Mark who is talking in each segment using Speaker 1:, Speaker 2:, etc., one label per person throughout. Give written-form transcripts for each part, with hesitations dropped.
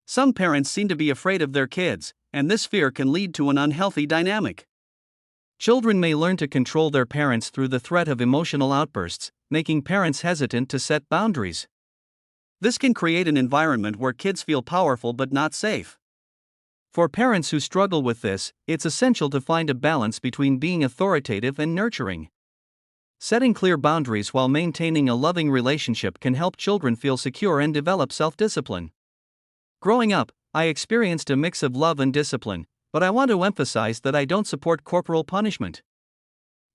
Speaker 1: Some parents seem to be afraid of their kids, and this fear can lead to an unhealthy dynamic. Children may learn to control their parents through the threat of emotional outbursts, making parents hesitant to set boundaries. This can create an environment where kids feel powerful but not safe. For parents who struggle with this, it's essential to find a balance between being authoritative and nurturing. Setting clear boundaries while maintaining a loving relationship can help children feel secure and develop self-discipline. Growing up, I experienced a mix of love and discipline, but I want to emphasize that I don't support corporal punishment.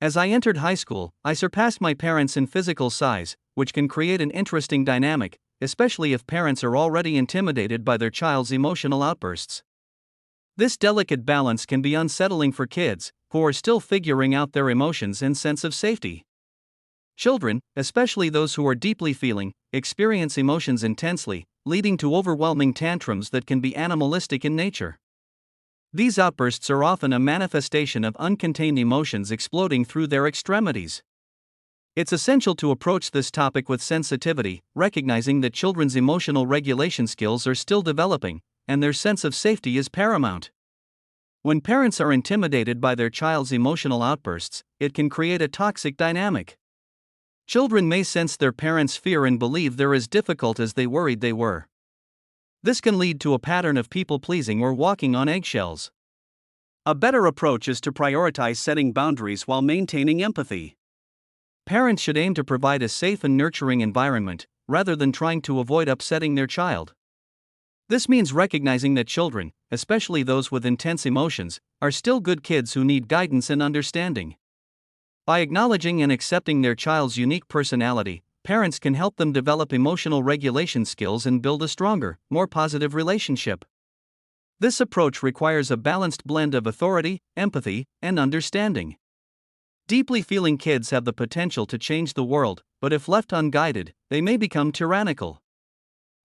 Speaker 1: As I entered high school, I surpassed my parents in physical size, which can create an interesting dynamic, especially if parents are already intimidated by their child's emotional outbursts. This delicate balance can be unsettling for kids, who are still figuring out their emotions and sense of safety. Children, especially those who are deeply feeling, experience emotions intensely, leading to overwhelming tantrums that can be animalistic in nature. These outbursts are often a manifestation of uncontained emotions exploding through their extremities. It's essential to approach this topic with sensitivity, recognizing that children's emotional regulation skills are still developing, and their sense of safety is paramount. When parents are intimidated by their child's emotional outbursts, it can create a toxic dynamic. Children may sense their parents' fear and believe they're as difficult as they worried they were. This can lead to a pattern of people-pleasing or walking on eggshells. A better approach is to prioritize setting boundaries while maintaining empathy. Parents should aim to provide a safe and nurturing environment, rather than trying to avoid upsetting their child. This means recognizing that children, especially those with intense emotions, are still good kids who need guidance and understanding. By acknowledging and accepting their child's unique personality, parents can help them develop emotional regulation skills and build a stronger, more positive relationship. This approach requires a balanced blend of authority, empathy, and understanding. Deeply feeling kids have the potential to change the world, but if left unguided, they may become tyrannical.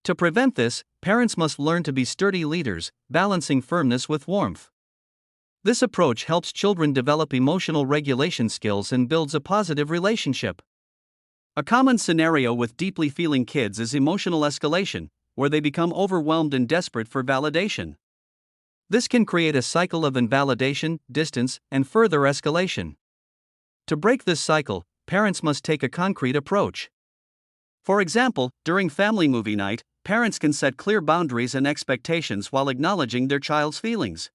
Speaker 1: To prevent this, parents must learn to be sturdy leaders, balancing firmness with warmth. This approach helps children develop emotional regulation skills and builds a positive relationship. A common scenario with deeply feeling kids is emotional escalation, where they become overwhelmed and desperate for validation. This can create a cycle of invalidation, distance, and further escalation. To break this cycle, parents must take a concrete approach. For example, during family movie night, parents can set clear boundaries and expectations while acknowledging their child's feelings.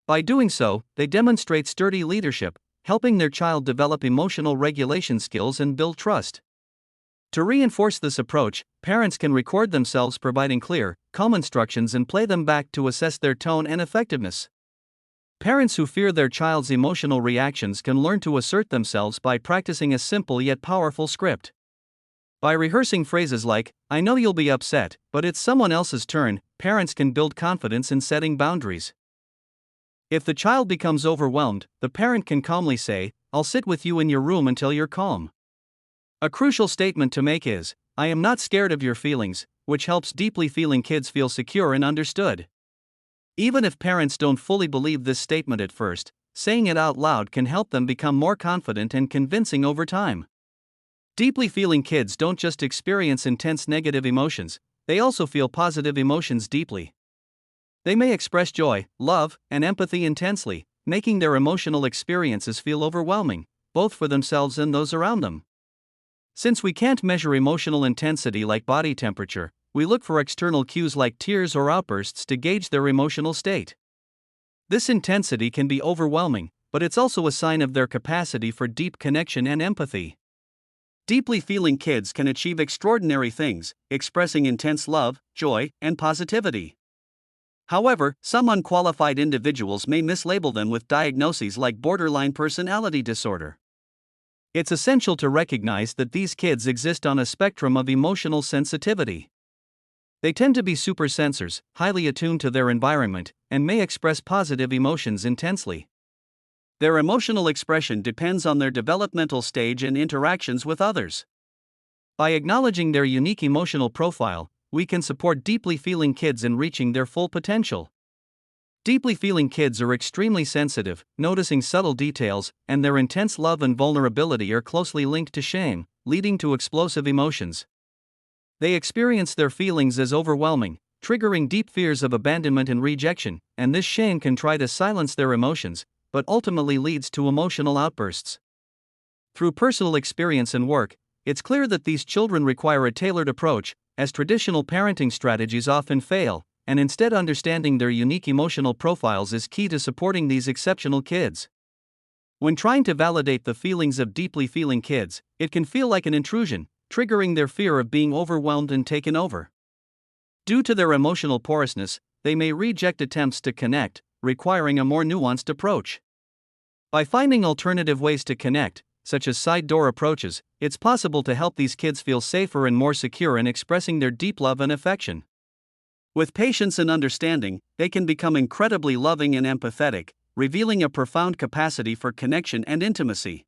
Speaker 1: By doing so, they demonstrate sturdy leadership, helping their child develop emotional regulation skills and build trust. To reinforce this approach, parents can record themselves providing clear, calm instructions and play them back to assess their tone and effectiveness. Parents who fear their child's emotional reactions can learn to assert themselves by practicing a simple yet powerful script. By rehearsing phrases like, "I know you'll be upset, but it's someone else's turn," parents can build confidence in setting boundaries. If the child becomes overwhelmed, the parent can calmly say, "I'll sit with you in your room until you're calm." A crucial statement to make is, "I am not scared of your feelings," which helps deeply feeling kids feel secure and understood. Even if parents don't fully believe this statement at first, saying it out loud can help them become more confident and convincing over time. Deeply feeling kids don't just experience intense negative emotions, they also feel positive emotions deeply. They may express joy, love, and empathy intensely, making their emotional experiences feel overwhelming, both for themselves and those around them. Since we can't measure emotional intensity like body temperature, we look for external cues like tears or outbursts to gauge their emotional state. This intensity can be overwhelming, but it's also a sign of their capacity for deep connection and empathy. Deeply feeling kids can achieve extraordinary things, expressing intense love, joy, and positivity. However, some unqualified individuals may mislabel them with diagnoses like borderline personality disorder. It's essential to recognize that these kids exist on a spectrum of emotional sensitivity. They tend to be supersensors, highly attuned to their environment, and may express positive emotions intensely. Their emotional expression depends on their developmental stage and interactions with others. By acknowledging their unique emotional profile, we can support deeply feeling kids in reaching their full potential. Deeply feeling kids are extremely sensitive, noticing subtle details, and their intense love and vulnerability are closely linked to shame, leading to explosive emotions. They experience their feelings as overwhelming, triggering deep fears of abandonment and rejection, and this shame can try to silence their emotions, but ultimately leads to emotional outbursts. Through personal experience and work, it's clear that these children require a tailored approach, as traditional parenting strategies often fail, and instead understanding their unique emotional profiles is key to supporting these exceptional kids. When trying to validate the feelings of deeply feeling kids, it can feel like an intrusion, triggering their fear of being overwhelmed and taken over. Due to their emotional porousness, they may reject attempts to connect, requiring a more nuanced approach. By finding alternative ways to connect, such as side door approaches, it's possible to help these kids feel safer and more secure in expressing their deep love and affection. With patience and understanding, they can become incredibly loving and empathetic, revealing a profound capacity for connection and intimacy.